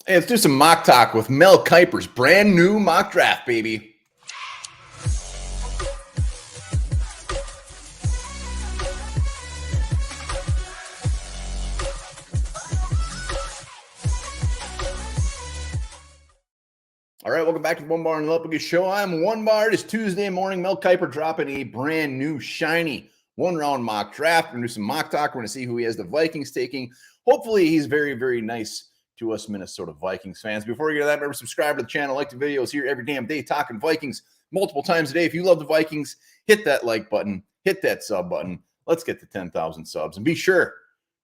Hey, let's do some mock talk with Mel Kiper's brand new mock draft, baby. All right, welcome back to the Onebar and Lupagus show. I'm Onebar. It is Tuesday morning. Mel Kiper dropping a brand new shiny one-round mock draft. We're going to do some mock talk. We're going to see who he has the Vikings taking. Hopefully, he's very, very nice to us Minnesota Vikings fans. Before we get to that, remember, subscribe to the channel, like the videos here every damn day, talking Vikings multiple times a day. If you love the Vikings, hit that like button, hit that sub button. Let's get to 10,000 subs. And be sure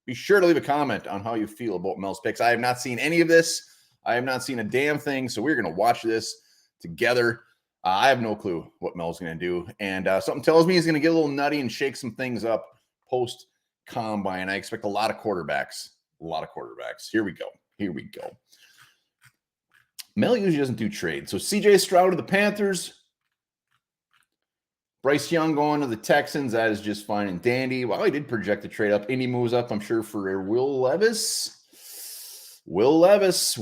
to leave a comment on how you feel about Mel's picks. I have not seen any of this. I have not seen a damn thing, so we're going to watch this together. I have no clue what Mel's going to do, and something tells me he's going to get a little nutty and shake some things up post-combine. I expect a lot of quarterbacks. Here we go. Mel usually doesn't do trades. So C.J. Stroud to the Panthers. Bryce Young going to the Texans. That is just fine and dandy. Well, he did project a trade up. Indy moves up, I'm sure, for Will Levis. Will Levis.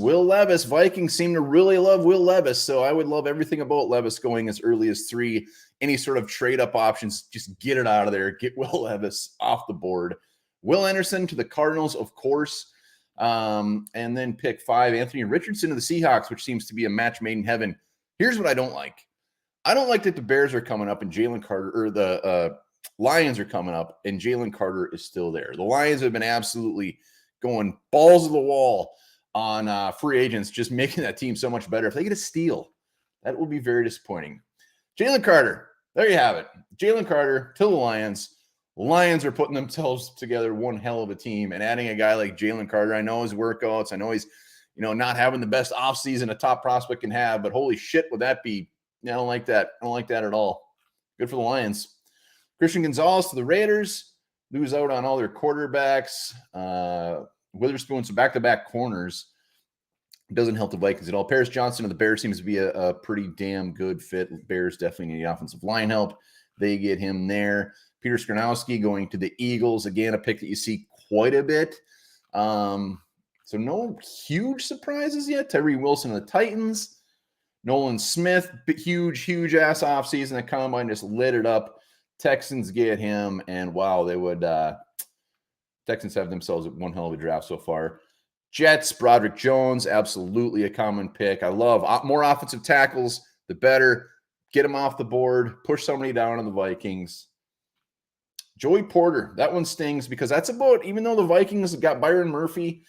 Vikings seem to really love Will Levis, so I would love everything about Levis going as early as 3. Any sort of trade-up options, just get it out of there. Get Will Levis off the board. Will Anderson to the Cardinals, of course. And then pick 5, Anthony Richardson to the Seahawks, which seems to be a match made in heaven. Here's what I don't like. I don't like that the Bears are coming up and Jalen Carter, or the Lions are coming up and Jalen Carter is still there. The Lions have been absolutely going balls to the wall on free agents, just making that team so much better. If they get a steal, that would be very disappointing. Jalen Carter, there you have it. Jalen Carter to the Lions. Lions are putting themselves together one hell of a team, and adding a guy like Jalen Carter, I know his workouts, I know he's, not having the best offseason a top prospect can have, but holy shit, would that be? I don't like that. I don't like that at all. Good for the Lions. Christian Gonzalez to the Raiders. Lose out on all their quarterbacks. Witherspoon, so back-to-back corners. Doesn't help the Vikings at all. Paris Johnson of the Bears seems to be a pretty damn good fit. Bears definitely need offensive line help. They get him there. Peter Skrnowski going to the Eagles. Again, a pick that you see quite a bit. So no huge surprises yet. Tyree Wilson of the Titans. Nolan Smith, huge-ass offseason. The Combine just lit it up. Texans get him, and wow, they would Texans have themselves one hell of a draft so far. Jets, Broderick Jones, absolutely a common pick. I love more offensive tackles, the better. Get them off the board, push somebody down on the Vikings. Joey Porter, that one stings because that's about, even though the Vikings got Byron Murphy,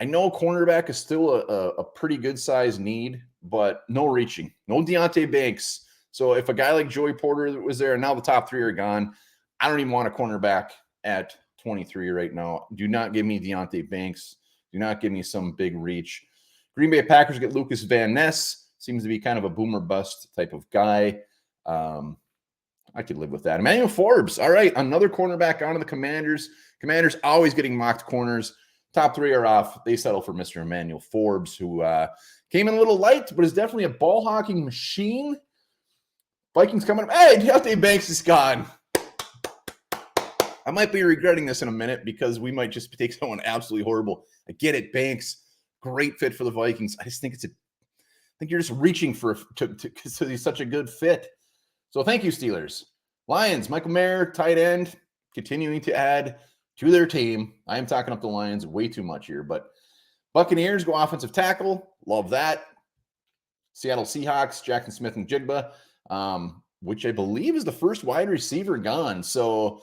I know cornerback is still a pretty good size need, but no reaching. No Deontay Banks. So if a guy like Joey Porter was there, and now the top 3 are gone, I don't even want a cornerback at 23 right now. Do not give me Deontay Banks. Do not give me some big reach. Green Bay Packers get Lucas Van Ness. Seems to be kind of a boomer bust type of guy. I could live with that. Emmanuel Forbes. All right, another cornerback onto the Commanders. Commanders always getting mocked corners. Top 3 are off. They settle for Mr. Emmanuel Forbes, who came in a little light, but is definitely a ball hawking machine. Vikings coming up. Hey, Deontay Banks is gone. I might be regretting this in a minute because we might just take someone absolutely horrible. I get it, Banks, great fit for the Vikings. I just think I think you're just reaching because he's such a good fit. So thank you, Steelers. Lions, Michael Mayer, tight end, continuing to add to their team. I am talking up the Lions way too much here, but Buccaneers go offensive tackle. Love that. Seattle Seahawks, Jackson Smith and Jigba, which I believe is the first wide receiver gone. So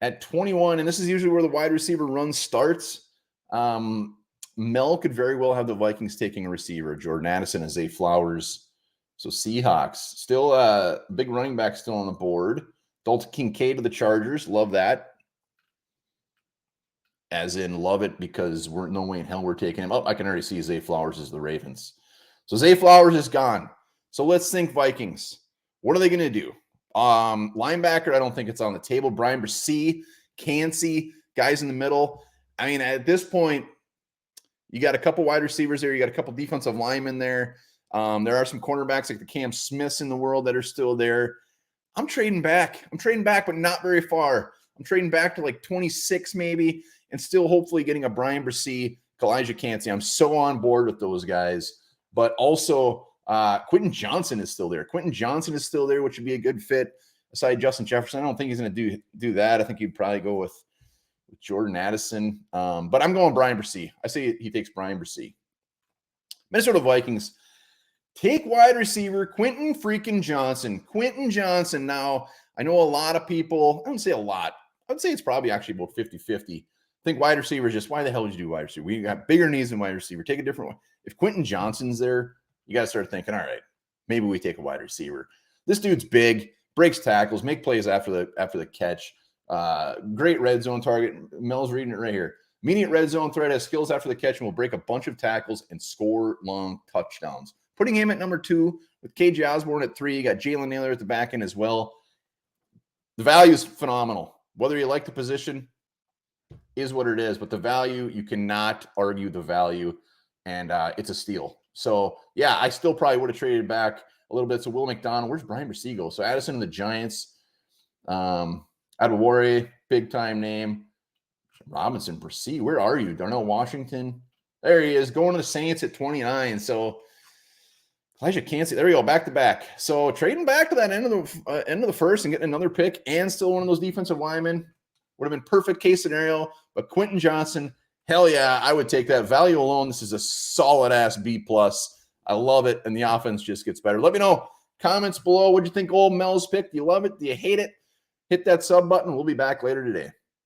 at 21, and this is usually where the wide receiver run starts, Mel could very well have the Vikings taking a receiver, Jordan Addison and Zay Flowers. So Seahawks, still a big running back still on the board. Dalton Kincaid to the Chargers. Love that. As in love it because we're no way in hell we're taking him. Oh, I can already see Zay Flowers as the Ravens. So Zay Flowers is gone. So let's think Vikings. What are they going to do? Linebacker, I don't think it's on the table. Brian Bresee, Cansey, guys in the middle. I mean, at this point, you got a couple wide receivers there. You got a couple defensive linemen there. There are some cornerbacks like the Cam Smiths in the world that are still there. I'm trading back, but not very far. I'm trading back to like 26 maybe, and still hopefully getting a Brian Bresee, Elijah Cansey. I'm so on board with those guys. But also, Quentin Johnson is still there. Quentin Johnson is still there, which would be a good fit. Aside Justin Jefferson, I don't think he's going to do that. I think he'd probably go with Jordan Addison. But I'm going Brian Bresee. I say he takes Brian Bresee. Minnesota Vikings take wide receiver Quentin freaking Johnson. Quentin Johnson. Now, I know a lot of people, I wouldn't say a lot. I would say it's probably actually about 50-50. I think wide receiver is just, why the hell would you do wide receiver? We got bigger needs than wide receiver. Take a different one. If Quentin Johnson's there, you got to start thinking, all right, maybe we take a wide receiver. This dude's big, breaks tackles, make plays after the catch. Great red zone target. Mel's reading it right here. Immediate red zone threat, has skills after the catch, and will break a bunch of tackles and score long touchdowns. Putting him at number 2 with KJ Osborne at 3. You got Jalen Naylor at the back end as well. The value is phenomenal. Whether you like the position is what it is, but the value, you cannot argue the value, and it's a steal. So, yeah, I still probably would have traded back a little bit. So, Will McDonald, where's Brian Bresee go? So, Addison and the Giants. Adewale, big-time name. Robinson, Bresee, where are you? Darnell Washington. There he is, going to the Saints at 29. So, Elijah Cansey, there we go, back-to-back. So, trading back to that end of the first and getting another pick and still one of those defensive linemen would have been perfect case scenario. But Quentin Johnson, hell yeah, I would take that value alone. This is a solid-ass B+. I love it, and the offense just gets better. Let me know, comments below, what do you think old Mel's pick? Do you love it? Do you hate it? Hit that sub button. We'll be back later today.